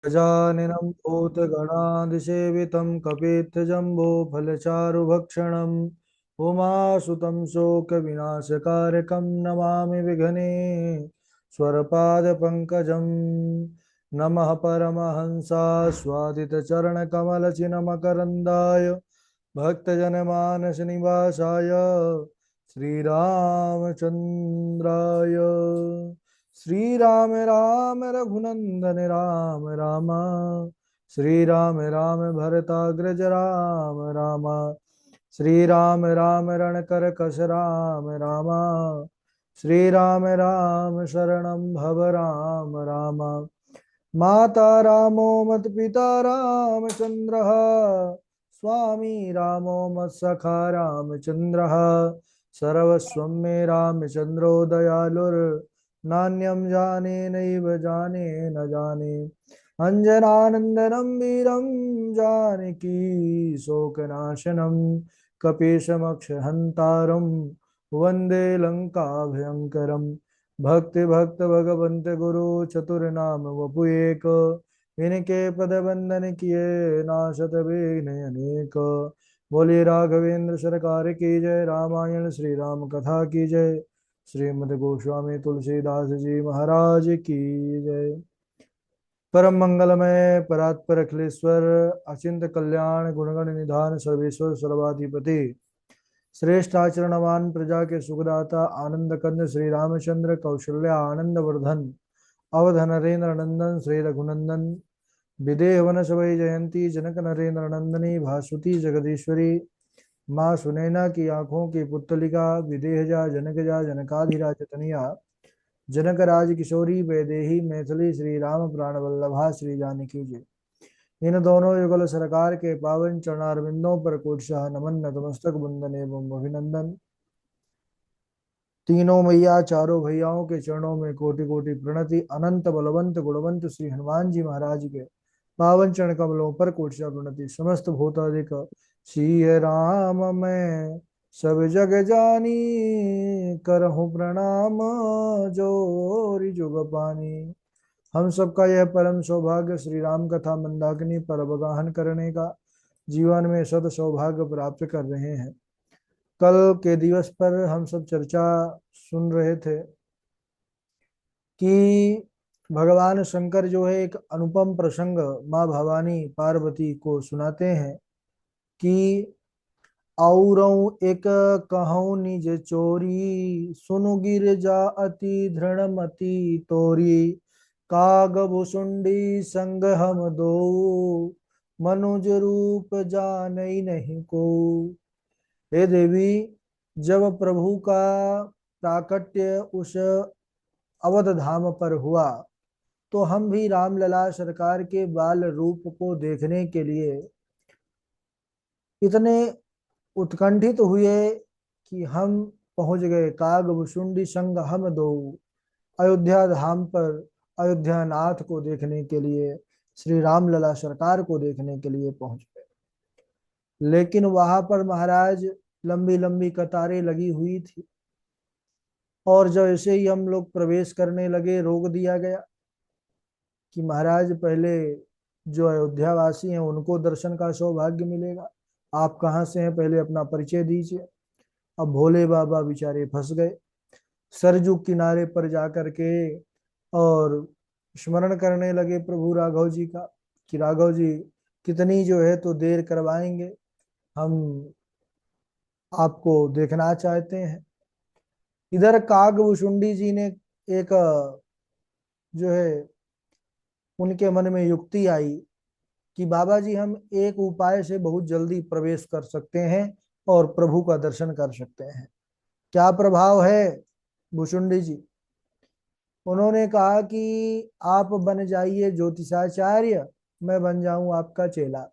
गजाननं भूतगणादिसेवितं कपित्थजम्बोफलचारुभक्षणम् उमासुतं शोकविनाशकारकं नमामि विघ्नेश्वरपादपङ्कजम्। नमः परमहंसास्वादितचरणकमलचिन्मकरन्दाय भक्तजनमानसनिवासाय श्रीरामचन्द्राय। श्री राम राम रघुनंदन राम राम। श्री राम राम भरताग्रज राम राम। श्री राम राम रणकर कस राम राम। श्री राम राम शरणं भव राम राम। माता रामो मत पिता रामचंद्र। स्वामी रामो मत सखा रामचंद्र। सर्वस्वं मे रामचंद्रो दयालुर। नान्यं जाने नैव जाने न जाने। अञ्जनानन्दनं वीरं जानकी शोकनाशनं कपीशमक्षहन्तारं वन्दे लङ्काभयङ्करम्। भक्ति भक्त भगवंत गुरु चतुर्नाम वपु एक। इनके पद बंदन किए नाशत विघ्न अनेक। बोले राघवेंद्र सरकार की जय। रामायण श्री राम कथा की जय। श्रीमद् गोस्वामी तुलसीदास जी महाराज की जय। परम मंगलमय परात्पर अखिलेश्वर अचिंत कल्याण गुणगण निधान सर्वेश्वर सर्वाधिपति श्रेष्ठ आचरणवान प्रजा के सुखदाता आनंद कंद श्री रामचंद्र कौशल्या आनंद वर्धन अवध नरेंद्र नंदन श्री रघुनंदन विदेह वन सवै जयंती जनक नरेंद्र नंदनी भासुती जगदीश्वरी माँ सुनैना की आंखों की पुतलिका विदेहजा जनकजा जनकाधिराज तनया जनक राज किशोरी वैदेही मैथिली श्री राम प्राण वल्लभा श्री जानकी जी। इन दोनों युगल सरकार के पावन चरणारविंदों पर कोटशाह नमन नतमस्तक बंदन एवं अभिनंदन। तीनों मैया चारों भैयाओं के चरणों में कोटि कोटि प्रणति। अनंत बलवंत गुणवंत श्री हनुमान जी महाराज के पावन चरण कमलों पर कोटशा प्रणति। समस्त भूतादिक सिय राम मैं सब जग जानी करहूँ प्रणाम जोरी जुग पानी। हम सबका यह परम सौभाग्य श्री राम कथा मंदाकिनी पर अवगाहन करने का जीवन में सद सौभाग्य प्राप्त कर रहे हैं। कल के दिवस पर हम सब चर्चा सुन रहे थे कि भगवान शंकर जो है एक अनुपम प्रसंग माँ भवानी पार्वती को सुनाते हैं कि औरौ एक कहूँ निज चोरी सुनु गिर जा अति धृणमति तोरी। काग भुसुंडी संग हम दो मनुज रूप जानई नहीं को। हे देवी, जब प्रभु का प्राकट्य उस अवध धाम पर हुआ तो हम भी रामलला सरकार के बाल रूप को देखने के लिए इतने उत्कंठित हुए कि हम पहुंच गए। काग भुसुंडी संग हम दो, अयोध्या धाम पर अयोध्या नाथ को देखने के लिए, श्री रामलला सरकार को देखने के लिए पहुंच गए। लेकिन वहां पर महाराज लंबी लंबी कतारें लगी हुई थी और जैसे ही हम लोग प्रवेश करने लगे रोक दिया गया कि महाराज पहले जो अयोध्या वासी हैं उनको दर्शन का सौभाग्य मिलेगा। आप कहाँ से हैं, पहले अपना परिचय दीजिए। अब भोले बाबा बेचारे फंस गए। सरजू किनारे पर जाकर के और स्मरण करने लगे प्रभु राघव जी का कि राघव जी कितनी जो है तो देर करवाएंगे, हम आपको देखना चाहते हैं। इधर कागभूषुंडी जी ने एक जो है उनके मन में युक्ति आई कि बाबा जी हम एक उपाय से बहुत जल्दी प्रवेश कर सकते हैं और प्रभु का दर्शन कर सकते हैं। क्या प्रभाव है भुसुंडी जी? उन्होंने कहा कि आप बन जाइए ज्योतिषाचार्य, मैं बन जाऊं आपका चेला।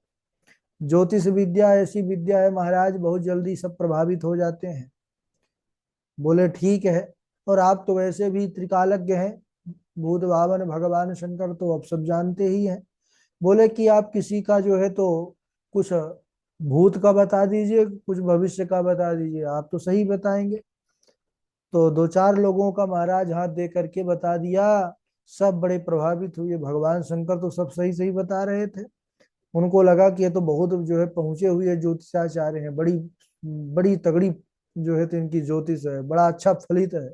ज्योतिष विद्या ऐसी विद्या है महाराज, बहुत जल्दी सब प्रभावित हो जाते हैं। बोले ठीक है, और आप तो वैसे भी त्रिकालज्ञ हैं, भूत भावन भगवान शंकर तो अब सब जानते ही हैं। बोले कि आप किसी का जो है तो कुछ भूत का बता दीजिए, कुछ भविष्य का बता दीजिए, आप तो सही बताएंगे। तो दो चार लोगों का महाराज हाथ दे करके बता दिया सब बड़े प्रभावित हुए। भगवान शंकर तो सब सही सही बता रहे थे। उनको लगा कि ये तो बहुत जो है पहुंचे हुए ज्योतिषाचार्य हैं, बड़ी बड़ी तगड़ी जो है तो इनकी ज्योतिष है, बड़ा अच्छा फलित है।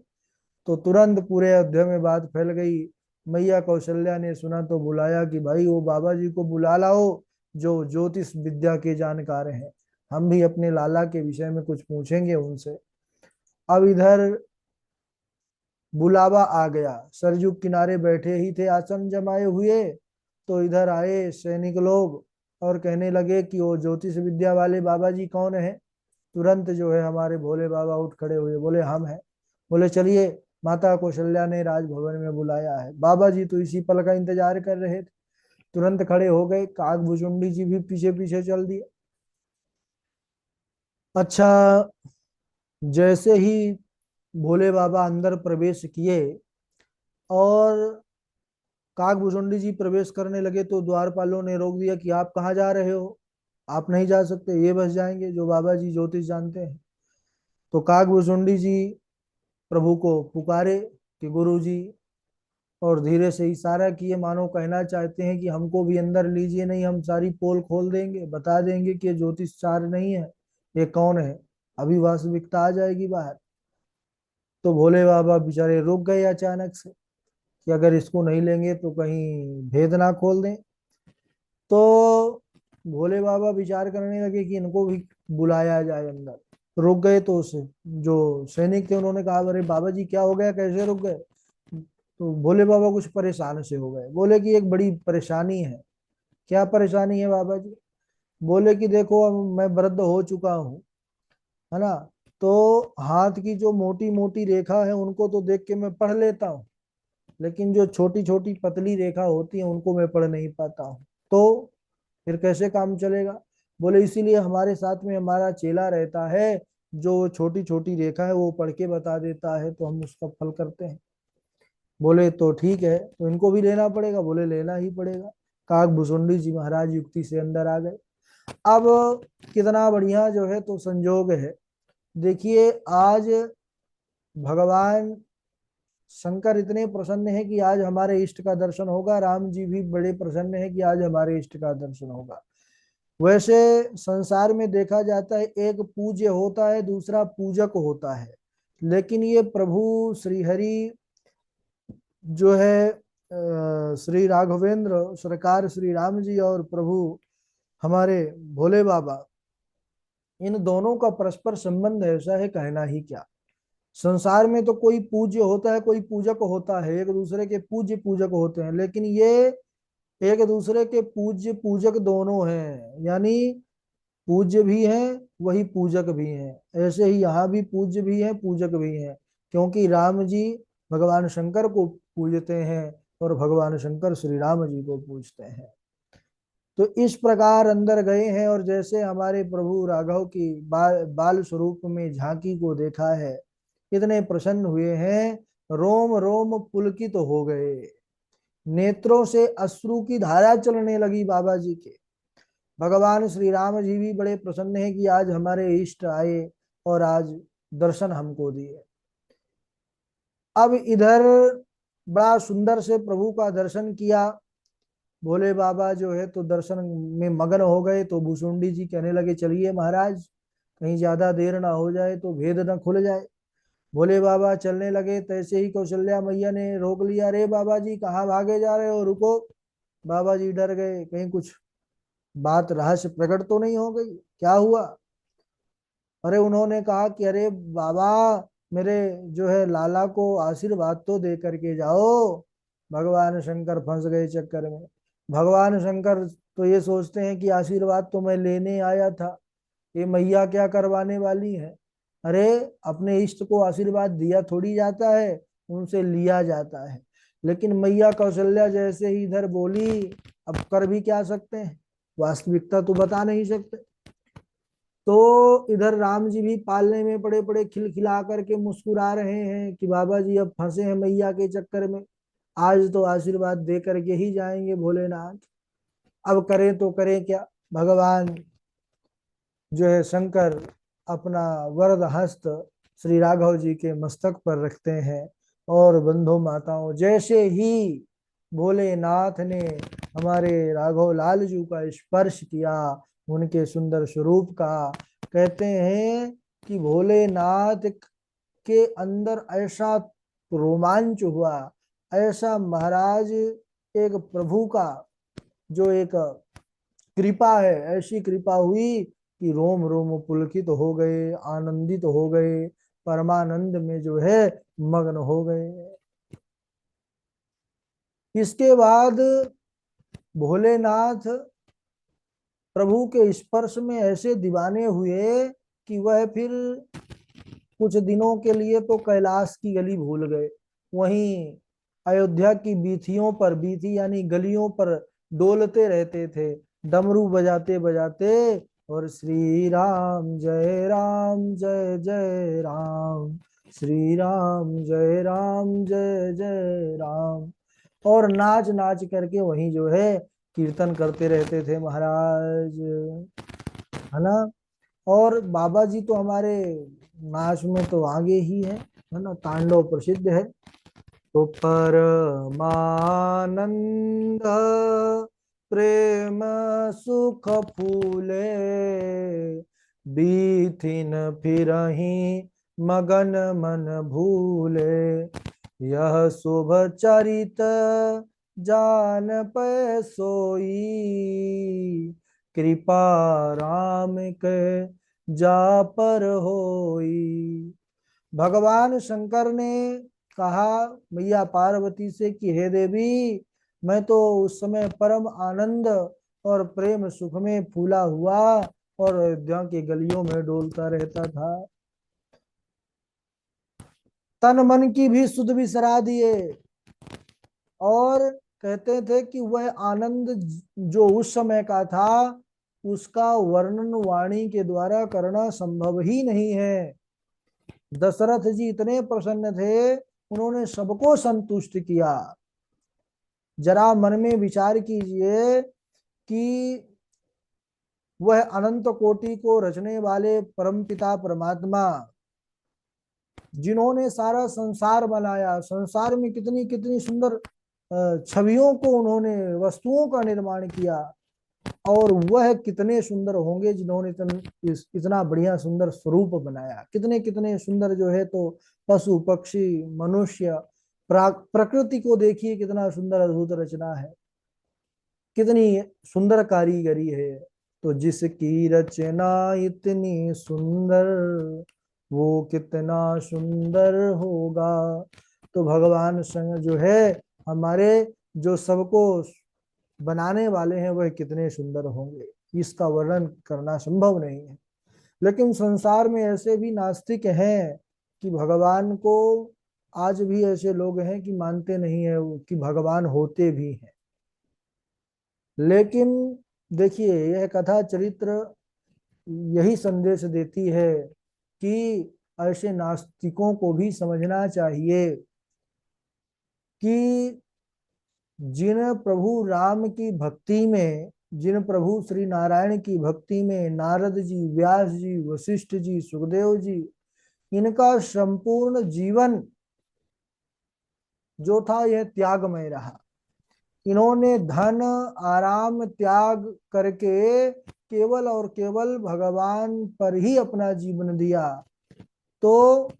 तो तुरंत पूरे अयोध्या में बात फैल गई। मैया कौशल्या ने सुना तो बुलाया कि भाई वो बाबा जी को बुला लाओ जो ज्योतिष विद्या के जानकार हैं, हम भी अपने लाला के विषय में कुछ पूछेंगे उनसे। अब इधर बुलावा आ गया, सरयू किनारे बैठे ही थे आसन जमाए हुए, तो इधर आए सैनिक लोग और कहने लगे कि वो ज्योतिष विद्या वाले बाबा जी कौन है। तुरंत जो है हमारे भोले बाबा उठ खड़े हुए, बोले हम हैं। बोले चलिए, माता कौशल्या ने राजभवन में बुलाया है। बाबा जी तो इसी पल का इंतजार कर रहे थे, तुरंत खड़े हो गए। काकभुचुंडी जी भी पीछे पीछे चल दिए। अच्छा, जैसे ही भोले बाबा अंदर प्रवेश किए और काकभुचुंडी जी प्रवेश करने लगे तो द्वारपालों ने रोक दिया कि आप कहाँ जा रहे हो, आप नहीं जा सकते, ये बस जाएंगे जो बाबा जी ज्योतिष जानते हैं। तो काकभुचुंडी जी प्रभु को पुकारे कि गुरु जी, और धीरे से इशारा किए मानो कहना चाहते हैं कि हमको भी अंदर लीजिए, नहीं हम सारी पोल खोल देंगे, बता देंगे कि ये ज्योतिषचार्य नहीं है, ये कौन है, अभी वास्तविकता आ जाएगी बाहर। तो भोले बाबा बेचारे रुक गए अचानक से कि अगर इसको नहीं लेंगे तो कहीं भेद ना खोल दें। तो भोले बाबा विचार करने लगे कि इनको भी बुलाया जाए अंदर। रुक गए तो उस जो सैनिक थे उन्होंने कहा अरे बाबा जी क्या हो गया, कैसे रुक गए। तो भोले बाबा कुछ परेशान से हो गए, बोले कि एक बड़ी परेशानी है। क्या परेशानी है बाबा जी। बोले कि देखो अब मैं वृद्ध हो चुका हूँ, है ना, तो हाथ की जो मोटी मोटी रेखा है उनको तो देख के मैं पढ़ लेता हूँ, लेकिन जो छोटी छोटी पतली रेखा होती है उनको मैं पढ़ नहीं पाता हूँ, तो फिर कैसे काम चलेगा। बोले इसीलिए हमारे साथ में हमारा चेला रहता है, जो छोटी छोटी रेखा है वो पढ़ के बता देता है, तो हम उसका फल करते हैं। बोले तो ठीक है, तो इनको भी लेना पड़ेगा। बोले लेना ही पड़ेगा। काक भुसुंडी जी महाराज युक्ति से अंदर आ गए। अब कितना बढ़िया जो है तो संजोग है। देखिए आज भगवान शंकर इतने प्रसन्न है कि आज हमारे इष्ट का दर्शन होगा, राम जी भी बड़े प्रसन्न है कि आज हमारे इष्ट का दर्शन होगा। वैसे संसार में देखा जाता है एक पूज्य होता है, दूसरा पूजक होता है, लेकिन ये प्रभु श्रीहरि जो है श्री राघवेंद्र सरकार श्री राम जी और प्रभु हमारे भोले बाबा, इन दोनों का परस्पर संबंध ऐसा है कहना ही क्या। संसार में तो कोई पूज्य होता है कोई पूजक होता है, एक दूसरे के पूज्य पूजक होते हैं, लेकिन ये एक दूसरे के पूज्य पूजक दोनों हैं, यानी पूज्य भी हैं वही पूजक भी हैं। ऐसे ही यहाँ भी पूज्य भी हैं पूजक भी हैं, क्योंकि राम जी भगवान शंकर को पूजते हैं और भगवान शंकर श्री राम जी को पूजते हैं। तो इस प्रकार अंदर गए हैं और जैसे हमारे प्रभु राघव की बाल स्वरूप में झांकी को देखा है, कितने प्रसन्न हुए हैं, रोम रोम पुलकित तो हो गए, नेत्रों से अश्रु की धारा चलने लगी बाबा जी के। भगवान श्री राम जी भी बड़े प्रसन्न हैं कि आज हमारे इष्ट आए और आज दर्शन हमको दिए। अब इधर बड़ा सुंदर से प्रभु का दर्शन किया। भोले बाबा जो है तो दर्शन में मगन हो गए, तो भुसुंडी जी कहने लगे चलिए महाराज, कहीं ज्यादा देर ना हो जाए तो भेद ना खुल जाए। भोले बाबा चलने लगे, तैसे ही कौशल्या मैया ने रोक लिया, अरे बाबा जी कहाँ भागे जा रहे हो, रुको। बाबा जी डर गए, कहीं कुछ बात रहस्य प्रकट तो नहीं हो गई, क्या हुआ। अरे उन्होंने कहा कि अरे बाबा, मेरे जो है लाला को आशीर्वाद तो दे करके जाओ। भगवान शंकर फंस गए चक्कर में। भगवान शंकर तो ये सोचते हैं कि आशीर्वाद तो मैं लेने आया था, ये मैया क्या करवाने वाली है। अरे अपने इष्ट को आशीर्वाद दिया थोड़ी जाता है, उनसे लिया जाता है। लेकिन मैया कौशल्या जैसे ही इधर बोली, अब कर भी क्या सकते हैं, वास्तविकता तो बता नहीं सकते। तो इधर राम जी भी पालने में पड़े पड़े खिलखिला करके मुस्कुरा रहे हैं कि बाबा जी अब फंसे हैं मैया के चक्कर में, आज तो आशीर्वाद दे करके ही जाएंगे भोलेनाथ। अब करें तो करें क्या। भगवान जो है शंकर अपना वरद हस्त श्री राघव जी के मस्तक पर रखते हैं और बंधु माताओं, जैसे ही भोलेनाथ ने हमारे राघव लाल जी का स्पर्श किया, उनके सुंदर स्वरूप का, कहते हैं कि भोलेनाथ के अंदर ऐसा रोमांच हुआ, ऐसा महाराज एक प्रभु का जो एक कृपा है, ऐसी कृपा हुई कि रोम रोम पुलकित हो गए, आनंदित हो गए, परमानंद में जो है मग्न हो गए। इसके बाद भोलेनाथ प्रभु के स्पर्श में ऐसे दीवाने हुए कि वह फिर कुछ दिनों के लिए तो कैलाश की गली भूल गए, वहीं अयोध्या की बीथियों पर, बीथी यानी गलियों पर डोलते रहते थे, डमरू बजाते बजाते, और राम जय जय राम, श्री राम जय जय राम, और नाच नाच करके वहीं जो है कीर्तन करते रहते थे महाराज, है ना। और बाबा जी तो हमारे नाच में तो आगे ही है ना, तांडव प्रसिद्ध है। तो परमानंद प्रेम सुख फूले, बीथिन फिरहि मगन मन भूले, यह शुभ चरित जान पै सोई, कृपा राम के जा पर होई। भगवान शंकर ने कहा मैया पार्वती से कि हे देवी, मैं तो उस समय परम आनंद और प्रेम सुख में फूला हुआ और अयोध्या की गलियों में डोलता रहता था, तन मन की भी सुध बिसरा दिए, और कहते थे कि वह आनंद जो उस समय का था उसका वर्णन वाणी के द्वारा करना संभव ही नहीं है। दशरथ जी इतने प्रसन्न थे, उन्होंने सबको संतुष्ट किया। जरा मन में विचार कीजिए कि वह अनंत कोटि को रचने वाले परमपिता परमात्मा, जिन्होंने सारा संसार बनाया, संसार में कितनी कितनी सुंदर छवियों को उन्होंने, वस्तुओं का निर्माण किया, और वह कितने सुंदर होंगे जिन्होंने इतना बढ़िया सुंदर स्वरूप बनाया, कितने कितने सुंदर जो है तो पशु पक्षी मनुष्य, प्रकृति को देखिए कितना सुंदर अद्भुत रचना है, कितनी सुंदर कारीगरी है। तो जिसकी रचना इतनी सुंदर, वो कितना सुंदर होगा। तो भगवान संग जो है हमारे, जो सबको बनाने वाले हैं, वह कितने सुंदर होंगे, इसका वर्णन करना संभव नहीं है। लेकिन संसार में ऐसे भी नास्तिक हैं कि भगवान को, आज भी ऐसे लोग हैं कि मानते नहीं है कि भगवान होते भी हैं। लेकिन देखिए, यह कथा चरित्र यही संदेश देती है कि ऐसे नास्तिकों को भी समझना चाहिए कि जिन प्रभु राम की भक्ति में, जिन प्रभु श्री नारायण की भक्ति में नारद जी, व्यास जी, वशिष्ठ जी, सुखदेव जी, इनका संपूर्ण जीवन जो था यह त्यागमय रहा। इन्होंने धन आराम त्याग करके केवल और केवल भगवान पर ही अपना जीवन दिया। तो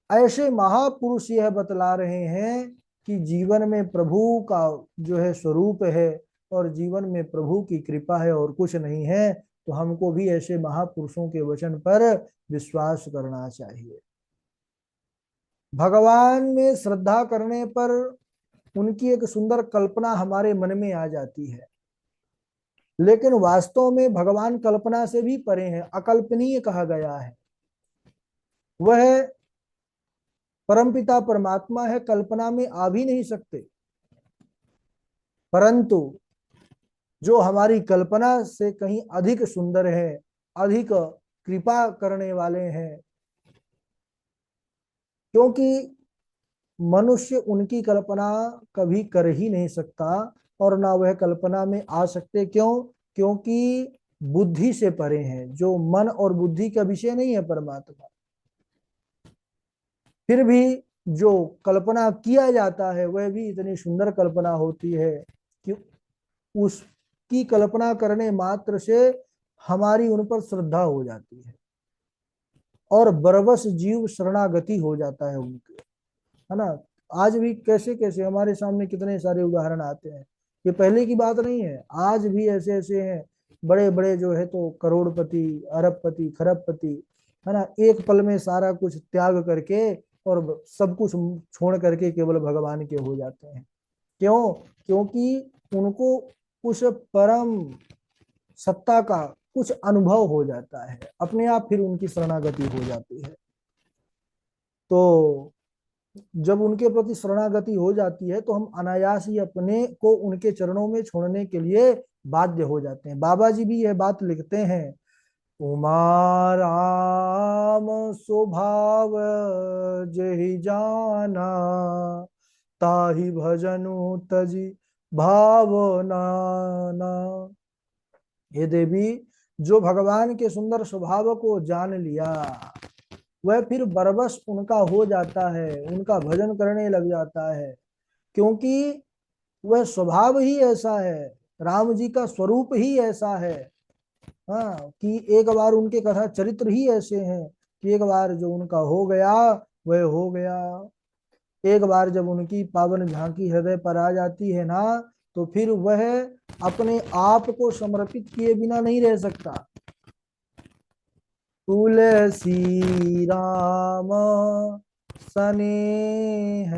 ऐसे महापुरुष यह बतला रहे हैं कि जीवन में प्रभु का जो है स्वरूप है, और जीवन में प्रभु की कृपा है और कुछ नहीं है। तो हमको भी ऐसे महापुरुषों के वचन पर विश्वास करना चाहिए। भगवान में श्रद्धा करने पर उनकी एक सुंदर कल्पना हमारे मन में आ जाती है, लेकिन वास्तव में भगवान कल्पना से भी परे हैं, अकल्पनीय कहा गया है। वह परमपिता परमात्मा है, कल्पना में आ भी नहीं सकते। परंतु जो हमारी कल्पना से कहीं अधिक सुंदर है, अधिक कृपा करने वाले हैं, क्योंकि मनुष्य उनकी कल्पना कभी कर ही नहीं सकता, और ना वह कल्पना में आ सकते। क्यों? क्योंकि बुद्धि से परे हैं, जो मन और बुद्धि का विषय नहीं है परमात्मा। फिर भी जो कल्पना किया जाता है वह भी इतनी सुंदर कल्पना होती है कि उसकी कल्पना करने मात्र से हमारी उन पर श्रद्धा हो जाती है और बरबस जीव शरणागति हो जाता है उनके, है ना। आज भी कैसे कैसे हमारे सामने कितने सारे उदाहरण आते हैं। ये पहले की बात नहीं है, आज भी ऐसे ऐसे हैं बड़े बड़े जो है तो करोड़पति, अरबपति, खरबपति, है ना, एक पल में सारा कुछ त्याग करके और सब कुछ छोड़ करके केवल भगवान के हो जाते हैं। क्यों? क्योंकि उनको उस परम सत्ता का कुछ अनुभव हो जाता है, अपने आप फिर उनकी शरणागति हो जाती है। तो जब उनके प्रति शरणागति हो जाती है तो हम अनायास ही अपने को उनके चरणों में छोड़ने के लिए बाध्य हो जाते हैं। बाबा जी भी यह बात लिखते हैं, उमा राम स्वभाव जहि जाना, ताहि भजनु तजी भावना ना। हे देवी, जो भगवान के सुंदर स्वभाव को जान लिया वह फिर बरबस उनका हो जाता है, उनका भजन करने लग जाता है। क्योंकि वह स्वभाव ही ऐसा है, राम जी का स्वरूप ही ऐसा है, हाँ, कि एक बार उनके कथा चरित्र ही ऐसे हैं कि एक बार जो उनका हो गया वह हो गया। एक बार जब उनकी पावन झांकी हृदय पर आ जाती है ना, तो फिर वह अपने आप को समर्पित किए बिना नहीं रह सकता। तुलसी राम स्नेह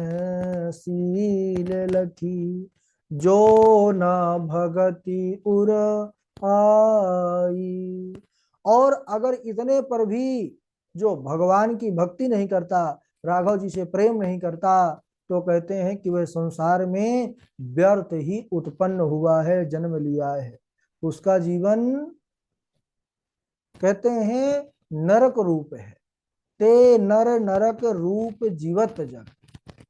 सील लखी, जो न भगति उर आई। और अगर इतने पर भी जो भगवान की भक्ति नहीं करता, राघव जी से प्रेम नहीं करता, तो कहते हैं कि वह संसार में व्यर्थ ही उत्पन्न हुआ है, जन्म लिया है। उसका जीवन कहते हैं नरक रूप है। ते नर नरक रूप जीवत जग,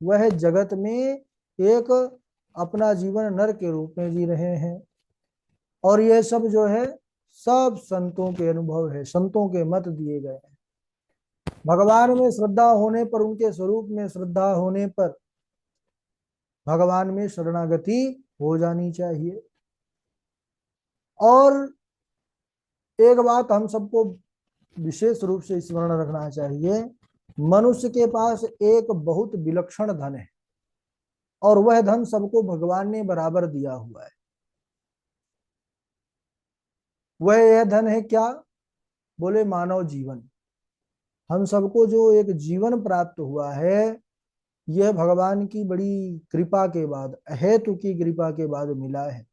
वह जगत में एक अपना जीवन नर के रूप में जी रहे हैं। और यह सब जो है सब संतों के अनुभव है, संतों के मत दिए गए हैं। भगवान में श्रद्धा होने पर, उनके स्वरूप में श्रद्धा होने पर भगवान में शरणागति हो जानी चाहिए। और एक बात हम सबको विशेष रूप से स्मरण रखना चाहिए, मनुष्य के पास एक बहुत विलक्षण धन है और वह धन सबको भगवान ने बराबर दिया हुआ है। वह यह धन है क्या? बोले मानव जीवन। हम सबको जो एक जीवन प्राप्त हुआ है, यह भगवान की बड़ी कृपा के बाद, अहेतु की कृपा के बाद मिला है।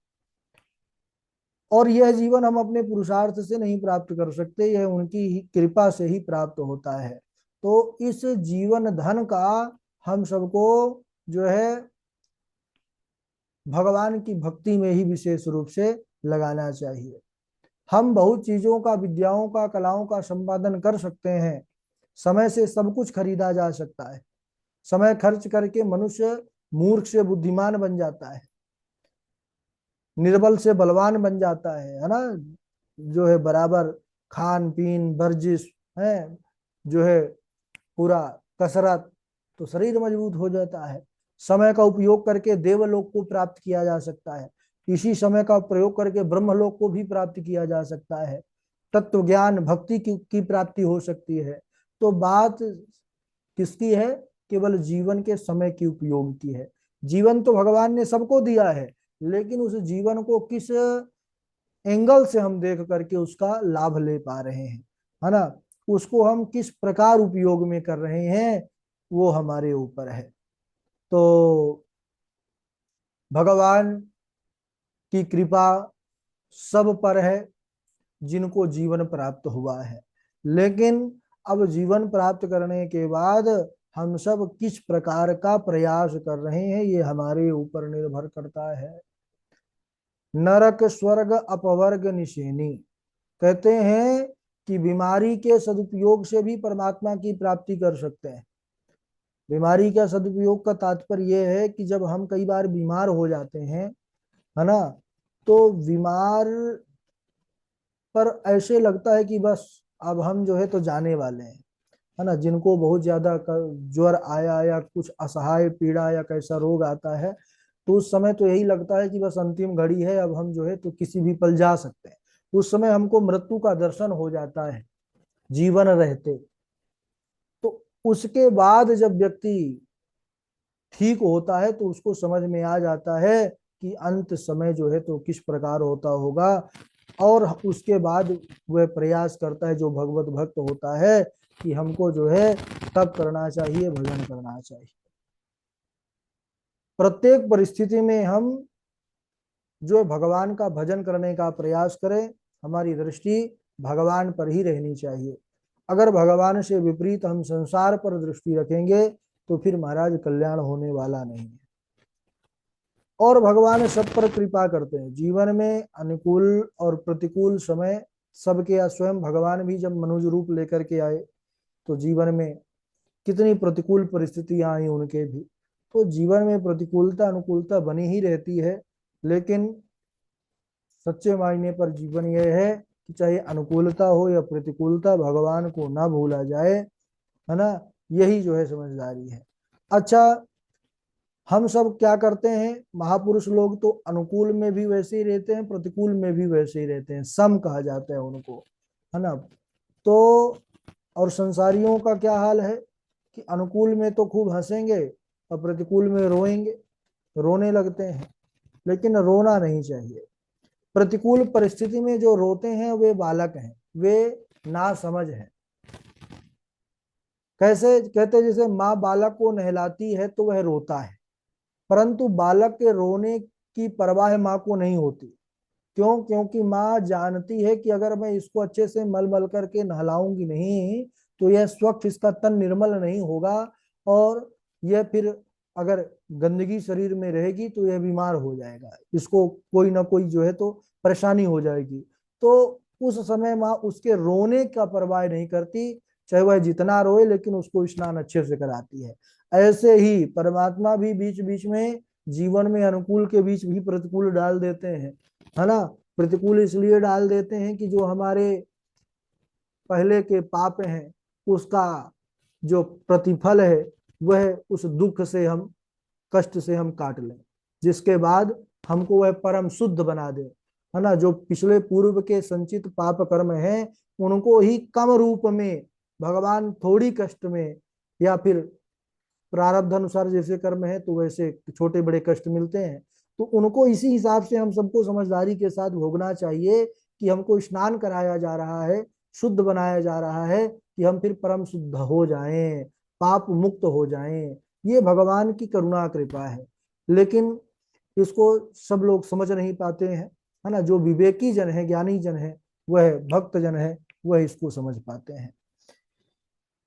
और यह जीवन हम अपने पुरुषार्थ से नहीं प्राप्त कर सकते, यह उनकी ही कृपा से ही प्राप्त होता है। तो इस जीवन धन का हम सबको जो है भगवान की भक्ति में ही विशेष रूप से लगाना चाहिए। हम बहुत चीजों का, विद्याओं का, कलाओं का संपादन कर सकते हैं, समय से सब कुछ खरीदा जा सकता है। समय खर्च करके मनुष्य मूर्ख से बुद्धिमान बन जाता है, निर्बल से बलवान बन जाता है ना। जो है बराबर खान पीन वर्जिश है, जो है पूरा कसरत, तो शरीर मजबूत हो जाता है। समय का उपयोग करके देवलोक को प्राप्त किया जा सकता है, इसी समय का प्रयोग करके ब्रह्मलोक को भी प्राप्त किया जा सकता है। तत्व ज्ञान भक्ति की प्राप्ति हो सकती है। तो बात किसकी है? केवल जीवन के समय की उपयोग की है। जीवन तो भगवान ने सबको दिया है, लेकिन उस जीवन को किस एंगल से हम देख करके उसका लाभ ले पा रहे हैं, है ना, उसको हम किस प्रकार उपयोग में कर रहे हैं, वो हमारे ऊपर है। तो भगवान की कृपा सब पर है जिनको जीवन प्राप्त हुआ है। लेकिन अब जीवन प्राप्त करने के बाद हम सब किस प्रकार का प्रयास कर रहे हैं, ये हमारे ऊपर निर्भर करता है। नरक स्वर्ग अपवर्ग निशेनी, कहते हैं कि बीमारी के सदुपयोग से भी परमात्मा की प्राप्ति कर सकते हैं। बीमारी का सदुपयोग का तात्पर्य यह है कि जब हम कई बार बीमार हो जाते हैं, है ना, तो बीमार पर ऐसे लगता है कि बस अब हम जो है तो जाने वाले हैं। है ना, जिनको बहुत ज्यादा ज्वर आया या कुछ असहाय पीड़ा या कैसा रोग आता है, तो उस समय तो यही लगता है कि बस अंतिम घड़ी है, अब हम जो है तो किसी भी पल जा सकते हैं। उस समय हमको मृत्यु का दर्शन हो जाता है जीवन रहते। तो उसके बाद जब व्यक्ति ठीक होता है तो उसको समझ में आ जाता है कि अंत समय जो है तो किस प्रकार होता होगा। और उसके बाद वह प्रयास करता है, जो भगवत भक्त होता है, कि हमको जो है तप करना चाहिए, भजन करना चाहिए। प्रत्येक परिस्थिति में हम जो भगवान का भजन करने का प्रयास करें, हमारी दृष्टि भगवान पर ही रहनी चाहिए। अगर भगवान से विपरीत हम संसार पर दृष्टि रखेंगे तो फिर महाराज कल्याण होने वाला नहीं है। और भगवान सब पर कृपा करते हैं। जीवन में अनुकूल और प्रतिकूल समय सबके या स्वयं भगवान भी जब मनुष्य रूप लेकर के आए तो जीवन में कितनी प्रतिकूल परिस्थितियां आई उनके भी। तो जीवन में प्रतिकूलता अनुकूलता बनी ही रहती है, लेकिन सच्चे मायने पर जीवन यह है कि चाहे अनुकूलता हो या प्रतिकूलता, भगवान को ना भूला जाए, है ना। यही जो है समझदारी है। अच्छा, हम सब क्या करते हैं, महापुरुष लोग तो अनुकूल में भी वैसे ही रहते हैं, प्रतिकूल में भी वैसे ही रहते हैं, सम कहा जाता है उनको, है ना। तो और संसारियों का क्या हाल है कि अनुकूल में तो खूब हंसेंगे और प्रतिकूल में रोएंगे, रोने लगते हैं। लेकिन रोना नहीं चाहिए। प्रतिकूल परिस्थिति में जो रोते हैं वे बालक हैं, वे ना समझ हैं। कैसे कहते हैं, जैसे माँ बालक को नहलाती है तो वह रोता है, परंतु बालक के रोने की परवाह माँ को नहीं होती। क्यों? क्योंकि माँ जानती है कि अगर मैं इसको अच्छे से मल मल करके नहलाऊंगी नहीं तो यह स्वच्छ, इसका तन निर्मल नहीं होगा, और यह फिर अगर गंदगी शरीर में रहेगी तो यह बीमार हो जाएगा, इसको कोई ना कोई जो है तो परेशानी हो जाएगी। तो उस समय माँ उसके रोने का परवाह नहीं करती, चाहे वह जितना रोए, लेकिन उसको स्नान अच्छे से कराती है। ऐसे ही परमात्मा भी बीच बीच में जीवन में अनुकूल के बीच भी प्रतिकूल डाल देते हैं, है ना। प्रतिकूल इसलिए डाल देते हैं कि जो हमारे पहले के पाप हैं उसका जो प्रतिफल है वह उस दुख से हम, कष्ट से हम काट लें, जिसके बाद हमको वह परम शुद्ध बना दे, है ना। जो पिछले पूर्व के संचित पाप कर्म हैं उनको ही कम रूप में भगवान थोड़ी कष्ट में, या फिर प्रारब्ध अनुसार जैसे कर्म है तो वैसे छोटे बड़े कष्ट मिलते हैं, तो उनको इसी हिसाब से हम सबको समझदारी के साथ भोगना चाहिए कि हमको स्नान कराया जा रहा है, शुद्ध बनाया जा रहा है कि हम फिर परम शुद्ध हो जाएं, पाप मुक्त हो जाएं। ये भगवान की करुणा कृपा है। लेकिन इसको सब लोग समझ नहीं पाते हैं, है ना। जो विवेकी जन है, ज्ञानी जन है, वह भक्त जन है, वह इसको समझ पाते हैं।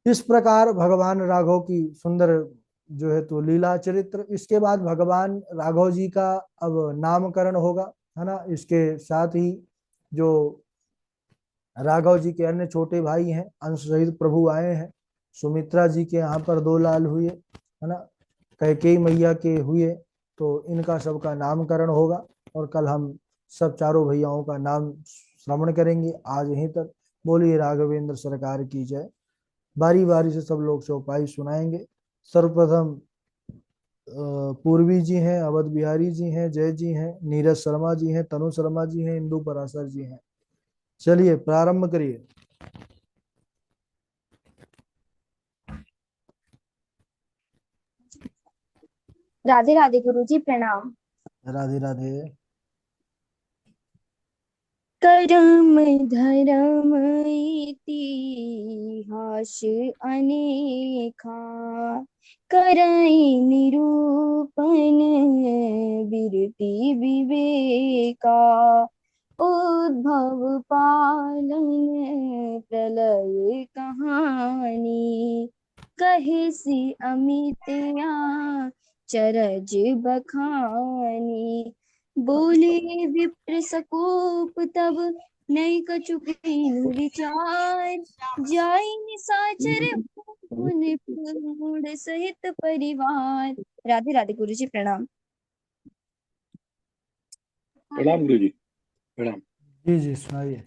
इस प्रकार भगवान राघव की सुंदर जो है तो लीला चरित्र। इसके बाद भगवान राघव जी का अब नामकरण होगा, है ना। इसके साथ ही जो राघव जी के अन्य छोटे भाई हैं, अंश सहित प्रभु आए हैं। सुमित्रा जी के यहाँ पर दो लाल हुए, है ना। कैकेयी मैया के हुए, तो इनका सबका नामकरण होगा। और कल हम सब चारों भैयाओं का नाम श्रवण करेंगे आज यहीं तक। बोलिए राघवेंद्र सरकार की जय। बारी बारी से सब लोग चौपाई सुनाएंगे। सर्वप्रथम पूर्वी जी हैं, अवध बिहारी जी हैं, जय जी हैं, नीरज शर्मा जी हैं, तनु शर्मा जी हैं, इंदु पराशर जी हैं। चलिए प्रारंभ करिए। राधे राधे गुरु जी, प्रणाम। राधे राधे। करम धर्म इतिहास अनेखा, करई निरूपण बिरति विवेका। उद्भव पालन प्रलय कहानी, कहे सी अमित्या चरज बखानी। बोले विप्र सकोप तब, नई कछु कीन्ह विचार। जाई निशाचर पुनि पूर्ण सहित परिवार। राधे राधे गुरु जी, प्रणाम। प्रणाम गुरु जी, प्रणाम। जी जी सुनाइए।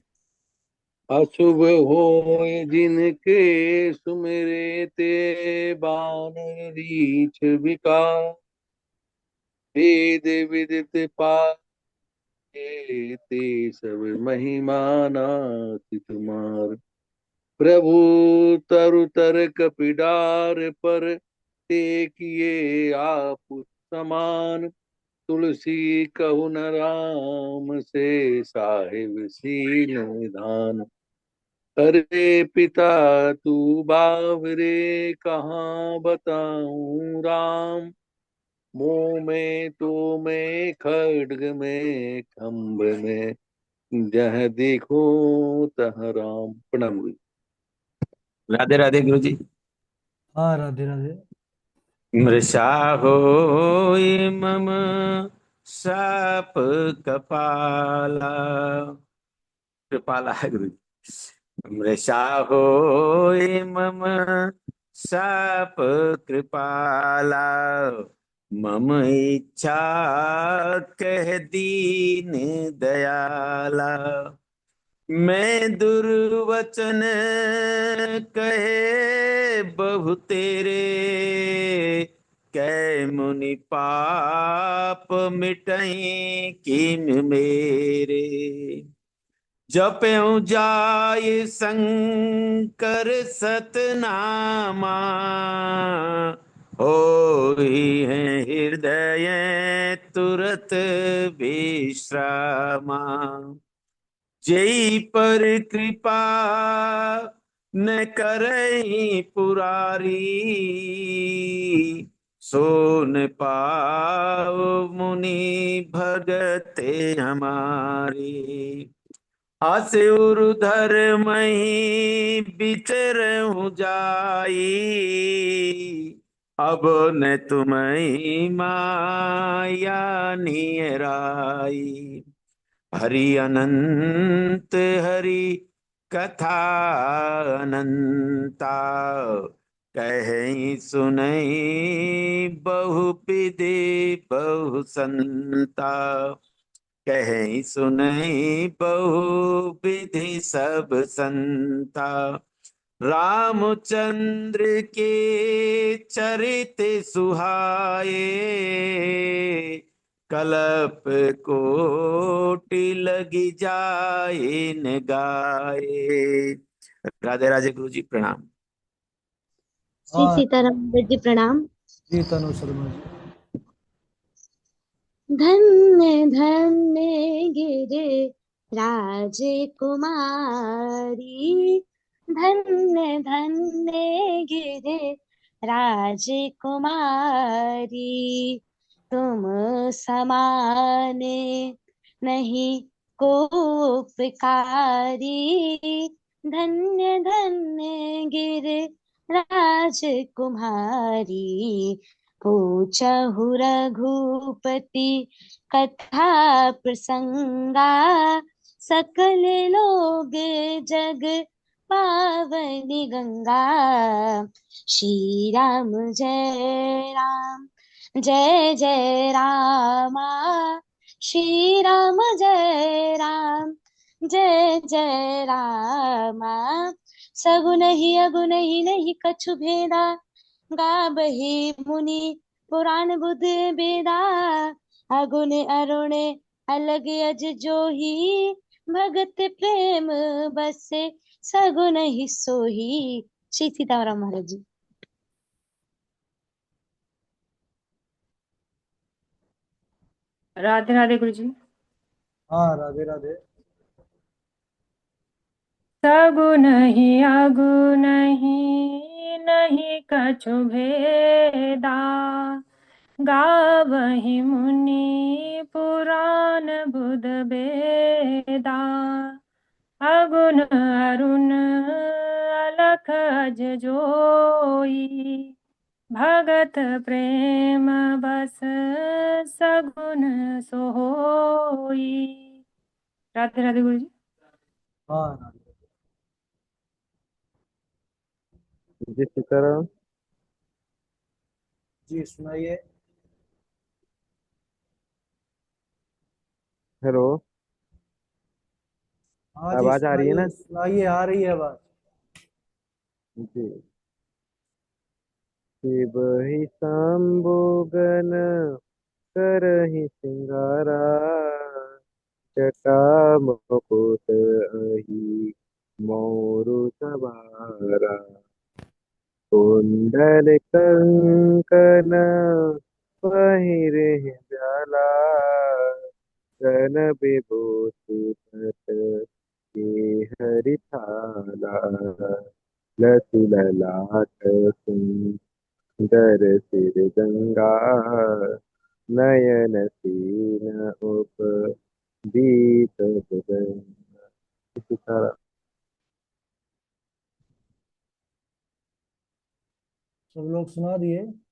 अशुभ होय जिनके सुमिरे ते बान रीछ विकार। वेद विदित पाए ते सब महिमा नाथि तुम्हार। प्रभु तरु तर कपिडार पर ते किए आप समान। तुलसी कहु न राम से साहिब सील निधान। अरे पिता तू बावरे कहाँ बताऊं राम। मुंह में तो मैं खड्ग में खम्भ में जह देखो तह राम। प्रणाम गुरु। राधे राधे गुरु जी। हाँ, राधे राधे। मृषा होय मम साप कपाला। कृपाला है गुरु जी। मृषा होय मम साप कृपाला। मम इच्छा कह दीन दयाला। मैं दुर्वचन कहे बहु तेरे। कै मुनि पाप मिटई किम मेरे। जपऊ जाय शंकर सतनामा। होई है हृदय तुरत विश्रामा। जेई पर कृपा न करई पुरारी। सोन पाओ मुनि भगते हमारी। आसे उर्धर मही विचरहु जाई। अब न तुम्हें माया नियराई। हरि अनंत हरि कथा अनंता। कहीं सुनई बहु विधि बहु संता। कहीं सुनई बहु विधि सब संता। रामचंद्र के चरित सुहाए। कलप कोटि लगी जाए न गाए। राधे राधे गुरु जी प्रणाम। श्री हाँ सीताराम जी प्रणाम। जी, तनु शर्मा जी। धन्य धन्य गिर राजकुमारी। धन्य धन्य गिर राजकुमारी। तुम समाने नहीं को उपकारी। धन्य धन्य गिर राजकुमारी। पूछहु रघुपति कथा प्रसंगा। सकल लोग जग पावनी गंगा। श्री राम जय राम जय जय रामा। श्री राम जय राम जय जय रामा। सगुन ही अगुन ही नहीं कछु भेदा। गावही मुनि पुराण बुध बेदा। अगुन अरुण अलग अज जोही। भगत प्रेम बसे सगुन ही सोही। श्री सीताराम महाराज जी। राधे राधे गुरु जी। हाँ, राधे राधे। सगुन ही अगुन ही नहीं कछु भेदा। गावहि मुनि पुराण बुध बेदा। अगुन अरुण अलख अज जोई। भगत प्रेम बस सगुन सोई। राधे राधे गुरु जी। हाँ, राधे। जय सीताराम। जी, सुनाइए। हेलो। हाँ जी, आवाज आ रही है सुनाइए ना? सुनाइए, आ रही है बात। जी। शिव ही शंभुगन करहि सिंगारा, जटा मुकुट अहि मोरु सवारा, कुंडल कंकन पहिरे जाला, गन विभूति तट के हरिथाला, लसि ललाट सुंदर सिर गंगा, नयन सीन उप दीप गंगा। इसी तरह। सब लोग सुना दिए।